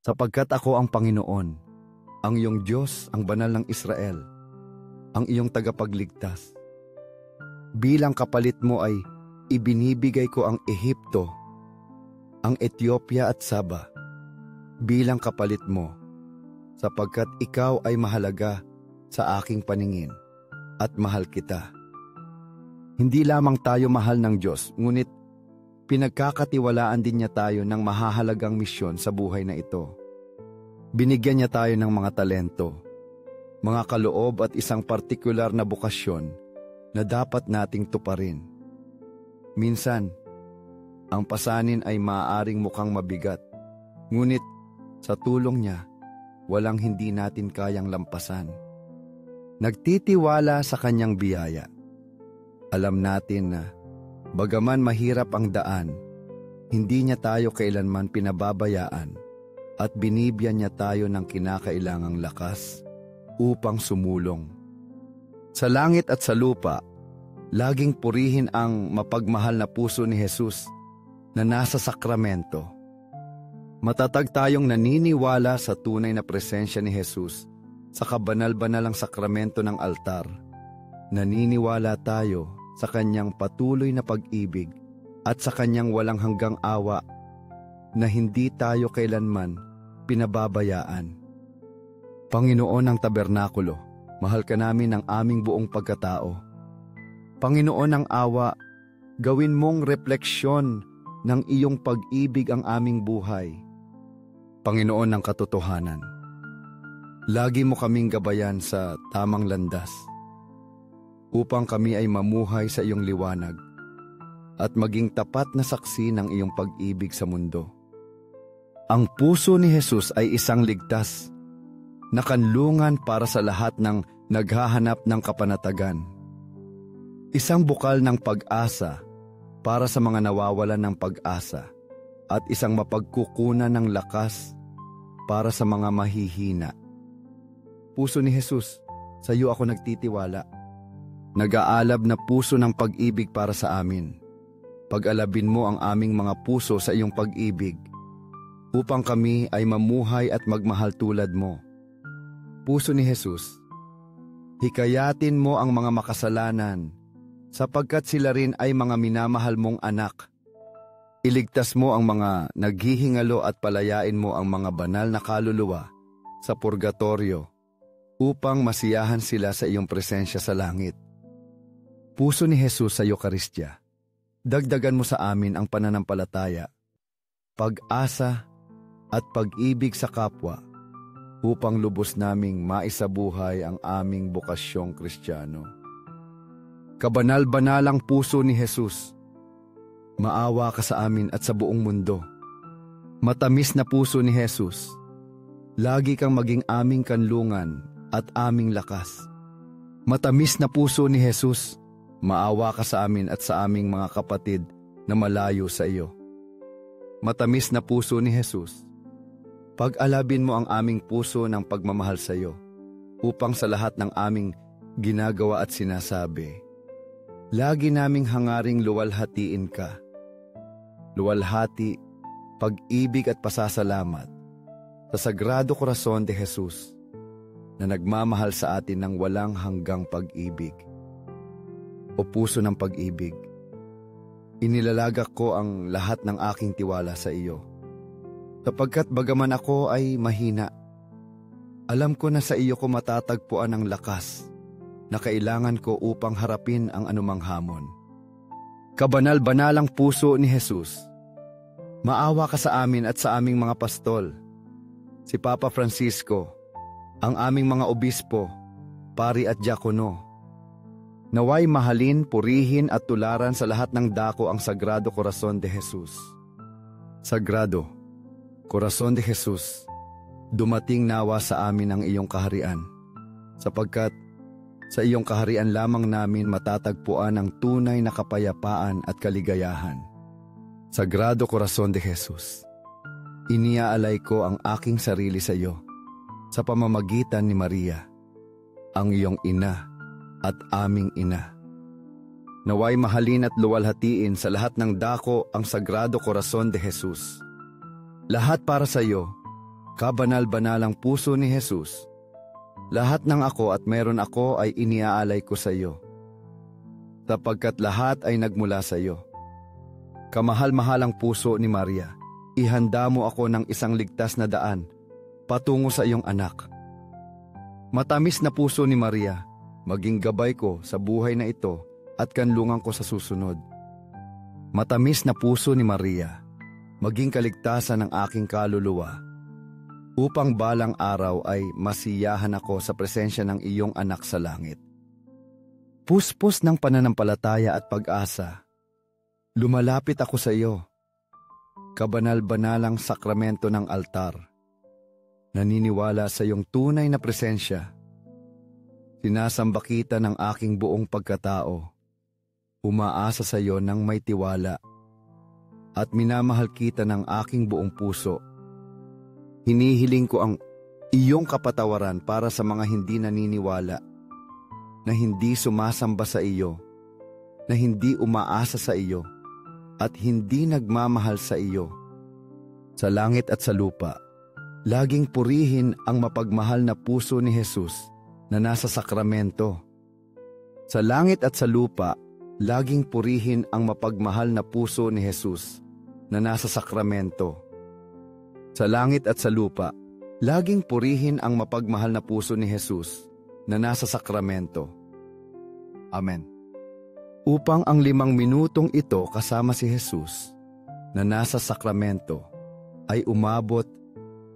Sapagkat ako ang Panginoon, ang iyong Diyos, ang banal ng Israel, ang iyong tagapagligtas. Bilang kapalit mo ay ibinibigay ko ang Ehipto, ang Ethiopia at Saba, bilang kapalit mo, sapagkat ikaw ay mahalaga sa aking paningin at mahal kita. Hindi lamang tayo mahal ng Diyos, ngunit pinagkakatiwalaan din niya tayo ng mahahalagang misyon sa buhay na ito. Binigyan niya tayo ng mga talento, mga kaloob at isang partikular na bukasyon na dapat nating tuparin. Minsan, ang pasanin ay maaaring mukhang mabigat, ngunit sa tulong niya, walang hindi natin kayang lampasan. Nagtitiwala sa kanyang biyaya. Alam natin na, bagaman mahirap ang daan, hindi niya tayo kailanman pinababayaan at binibigyan niya tayo ng kinakailangang lakas upang sumulong. Sa langit at sa lupa, laging purihin ang mapagmahal na puso ni Jesus na nasa sakramento. Matatag tayong naniniwala sa tunay na presensya ni Jesus sa kabanal-banalang sakramento ng altar. Naniniwala tayo sa kanyang patuloy na pag-ibig at sa kanyang walang hanggang awa na hindi tayo kailanman pinababayaan. Panginoon ng tabernakulo, mahal ka namin ng aming buong pagkatao. Panginoon ng awa, gawin mong refleksyon ng iyong pag-ibig ang aming buhay. Panginoon ng katotohanan, lagi mo kaming gabayan sa tamang landas, upang kami ay mamuhay sa iyong liwanag at maging tapat na saksi ng iyong pag-ibig sa mundo. Ang puso ni Jesus ay isang ligtas na kanlungan para sa lahat ng naghahanap ng kapanatagan. Isang bukal ng pag-asa para sa mga nawawalan ng pag-asa at isang mapagkukunan ng lakas para sa mga mahihina. Puso ni Jesus, sa iyo ako nagtitiwala. Nag-aalab na puso ng pag-ibig para sa amin. Pag-alabin mo ang aming mga puso sa iyong pag-ibig, upang kami ay mamuhay at magmahal tulad mo. Puso ni Jesus, hikayatin mo ang mga makasalanan, sapagkat sila rin ay mga minamahal mong anak. Iligtas mo ang mga naghihingalo at palayain mo ang mga banal na kaluluwa sa purgatorio, upang masiyahan sila sa iyong presensya sa langit. Puso ni Jesus sa Eukaristya, dagdagan mo sa amin ang pananampalataya, pag-asa at pag-ibig sa kapwa, upang lubos naming maisabuhay ang aming bokasyong Kristiyano. Kabanal-banalang puso ni Jesus, maawa ka sa amin at sa buong mundo. Matamis na puso ni Jesus, lagi kang maging aming kanlungan at aming lakas. Matamis na puso ni Jesus, maawa ka sa amin at sa aming mga kapatid na malayo sa iyo. Matamis na puso ni Jesus, pag-alabin mo ang aming puso ng pagmamahal sa iyo, upang sa lahat ng aming ginagawa at sinasabi, lagi naming hangaring luwalhatiin ka. Luwalhati, pag-ibig at pasasalamat sa Sagrado Corazon de Jesus na nagmamahal sa atin ng walang hanggang pag-ibig. O puso ng pag-ibig, inilalagak ko ang lahat ng aking tiwala sa iyo. Sapagkat bagaman ako ay mahina, alam ko na sa iyo ko matatagpuan ang lakas na kailangan ko upang harapin ang anumang hamon. Kabanal-banalang puso ni Jesus, maawa ka sa amin at sa aming mga pastol, si Papa Francisco, ang aming mga obispo, pari at diakono. Naway mahalin, purihin at tularan sa lahat ng dako ang Sagrado Corazon de Jesus. Sagrado Corazon de Jesus, dumating nawa sa amin ang iyong kaharian, sapagkat sa iyong kaharian lamang namin matatagpuan ang tunay na kapayapaan at kaligayahan. Sagrado Corazon de Jesus, iniaalay ko ang aking sarili sa iyo sa pamamagitan ni Maria, ang iyong ina at aming ina. Naway mahalin at luwalhatiin sa lahat ng dako ang Sagrado Corazon de Jesus. Lahat para sa iyo, Kabanal-banalang puso ni Jesus, lahat ng ako at meron ako ay iniaalay ko sa iyo, sapagkat lahat ay nagmula sa iyo. Kamahal-mahalang puso ni Maria, ihanda mo ako ng isang ligtas na daan patungo sa iyong anak. Matamis na puso ni Maria, maging gabay ko sa buhay na ito at kanlungan ko sa susunod. Matamis na puso ni Maria, maging kaligtasan ng aking kaluluwa, upang balang araw ay masiyahan ako sa presensya ng iyong anak sa langit. Puspos ng pananampalataya at pag-asa, lumalapit ako sa iyo, kabanal-banalang sakramento ng altar. Naniniwala sa iyong tunay na presensya. Sinasamba kita ng aking buong pagkatao, umaasa sa iyo ng may tiwala, at minamahal kita ng aking buong puso. Hinihiling ko ang iyong kapatawaran para sa mga hindi naniniwala, na hindi sumasamba sa iyo, na hindi umaasa sa iyo, at hindi nagmamahal sa iyo. Sa langit at sa lupa, laging purihin ang mapagmahal na puso ni Jesus na nasa sakramento. Sa langit at sa lupa, laging purihin ang mapagmahal na puso ni Jesus na nasa sakramento. Sa langit at sa lupa, laging purihin ang mapagmahal na puso ni Jesus na nasa sakramento. Amen. Upang ang 5 minutong ito kasama si Jesus na nasa sakramento ay umabot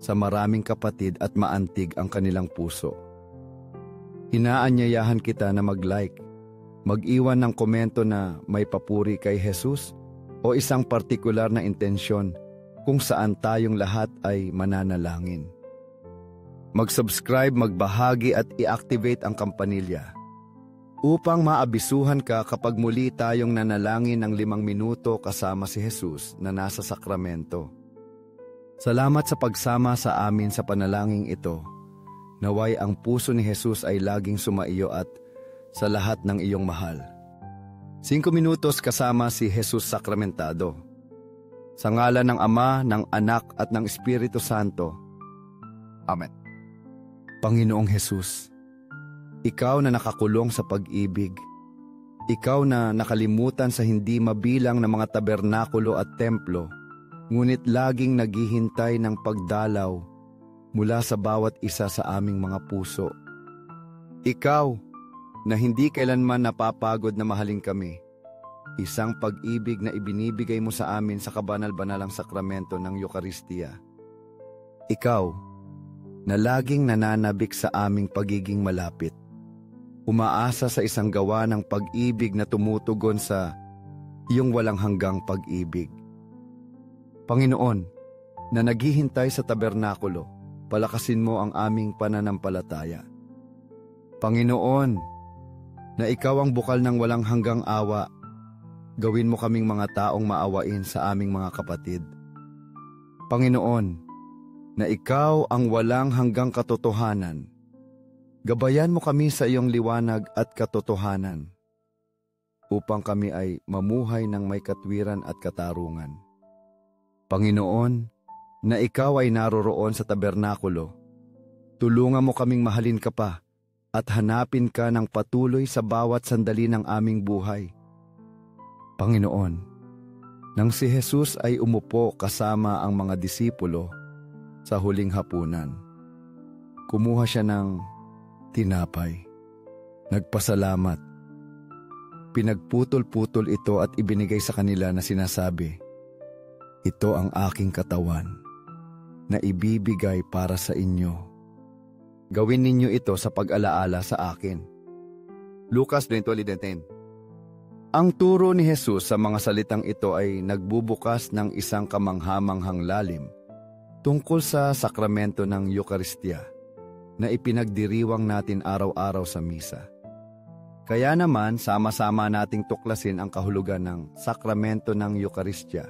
sa maraming kapatid at maantig ang kanilang puso. Inaanyayahan kita na mag-like, mag-iwan ng komento na may papuri kay Jesus o isang partikular na intensyon kung saan tayong lahat ay mananalangin. Mag-subscribe, magbahagi at i-activate ang kampanilya upang maabisuhan ka kapag muli tayong nanalangin ng 5 minuto kasama si Jesus na nasa sakramento. Salamat sa pagsama sa amin sa panalangin ito. Naway ang puso ni Jesus ay laging sumaiyo at sa lahat ng iyong mahal. 5 minutos kasama si Jesus sakramentado. Sa ngalan ng Ama, ng Anak at ng Espiritu Santo. Amen. Panginoong Jesus, Ikaw na nakakulong sa pag-ibig, Ikaw na nakalimutan sa hindi mabilang na mga tabernakulo at templo, ngunit laging naghihintay ng pagdalaw mula sa bawat isa sa aming mga puso. Ikaw na hindi kailanman napapagod na mahalin kami, isang pag-ibig na ibinibigay mo sa amin sa kabanal-banalang sakramento ng Eucharistia. Ikaw na laging nananabik sa aming pagiging malapit, umaasa sa isang gawa ng pag-ibig na tumutugon sa iyong walang hanggang pag-ibig. Panginoon, na naghihintay sa tabernakulo, palakasin mo ang aming pananampalataya. Panginoon, na ikaw ang bukal ng walang hanggang awa, gawin mo kaming mga taong maawain sa aming mga kapatid. Panginoon, na ikaw ang walang hanggang katotohanan, gabayan mo kami sa iyong liwanag at katotohanan, upang kami ay mamuhay ng may katwiran at katarungan. Panginoon, na ikaw ay naroroon sa tabernakulo, tulungan mo kaming mahalin ka pa at hanapin ka ng patuloy sa bawat sandali ng aming buhay. Panginoon, nang si Jesus ay umupo kasama ang mga disipulo sa huling hapunan, kumuha siya ng tinapay, nagpasalamat, pinagputol-putol ito at ibinigay sa kanila na sinasabi, "Ito ang aking katawan na ibibigay para sa inyo. Gawin ninyo ito sa pag-alaala sa akin." Lucas 20:10. Ang turo ni Jesus sa mga salitang ito ay nagbubukas ng isang kamanghamanghang lalim tungkol sa sakramento ng Eucharistia na ipinagdiriwang natin araw-araw sa misa. Kaya naman, sama-sama nating tuklasin ang kahulugan ng sakramento ng Eucharistia,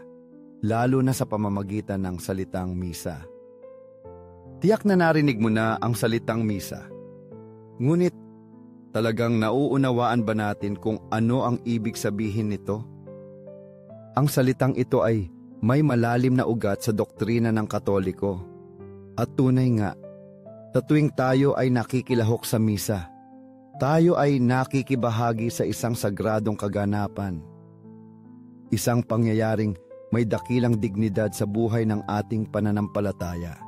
lalo na sa pamamagitan ng salitang misa. Tiyak na narinig mo na ang salitang misa. Ngunit, talagang nauunawaan ba natin kung ano ang ibig sabihin nito? Ang salitang ito ay may malalim na ugat sa doktrina ng Katoliko At tunay nga, sa tuwing tayo ay nakikilahok sa misa, tayo ay nakikibahagi sa isang sagradong kaganapan. Isang pangyayaring may dakilang dignidad sa buhay ng ating pananampalataya.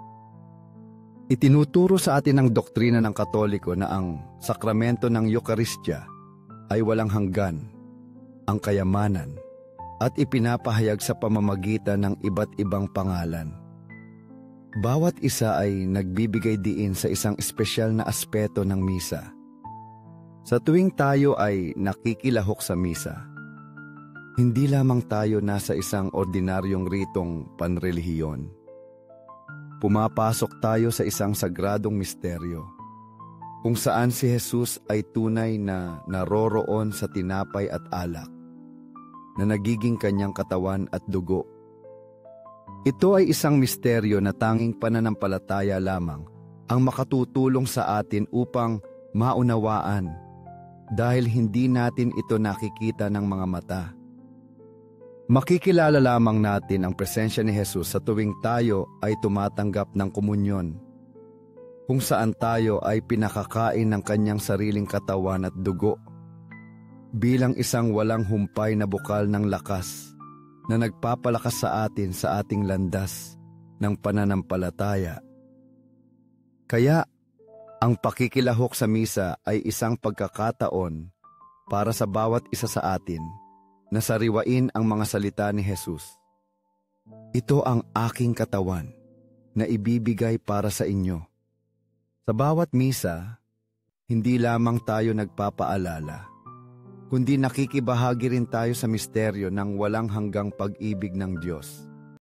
Itinuturo sa atin ng doktrina ng Katoliko na ang sakramento ng Eukaristya ay walang hanggan, ang kayamanan, at ipinapahayag sa pamamagitan ng iba't ibang pangalan. Bawat isa ay nagbibigay diin sa isang espesyal na aspeto ng misa. Sa tuwing tayo ay nakikilahok sa misa, hindi lamang tayo nasa isang ordinaryong ritong panrelihiyon. Pumapasok tayo sa isang sagradong misteryo, kung saan si Jesus ay tunay na naroroon sa tinapay at alak, na nagiging kanyang katawan at dugo. Ito ay isang misteryo na tanging pananampalataya lamang ang makatutulong sa atin upang maunawaan, dahil hindi natin ito nakikita ng mga mata. Makikilala lamang natin ang presensya ni Jesus sa tuwing tayo ay tumatanggap ng komunyon, kung saan tayo ay pinakakain ng kanyang sariling katawan at dugo, bilang isang walang humpay na bukal ng lakas na nagpapalakas sa atin sa ating landas ng pananampalataya. Kaya, ang pakikilahok sa misa ay isang pagkakataon para sa bawat isa sa atin na sariwain ang mga salita ni Jesus. Ito ang aking katawan na ibibigay para sa inyo. Sa bawat misa, hindi lamang tayo nagpapaalala, kundi nakikibahagi rin tayo sa misteryo ng walang hanggang pag-ibig ng Diyos.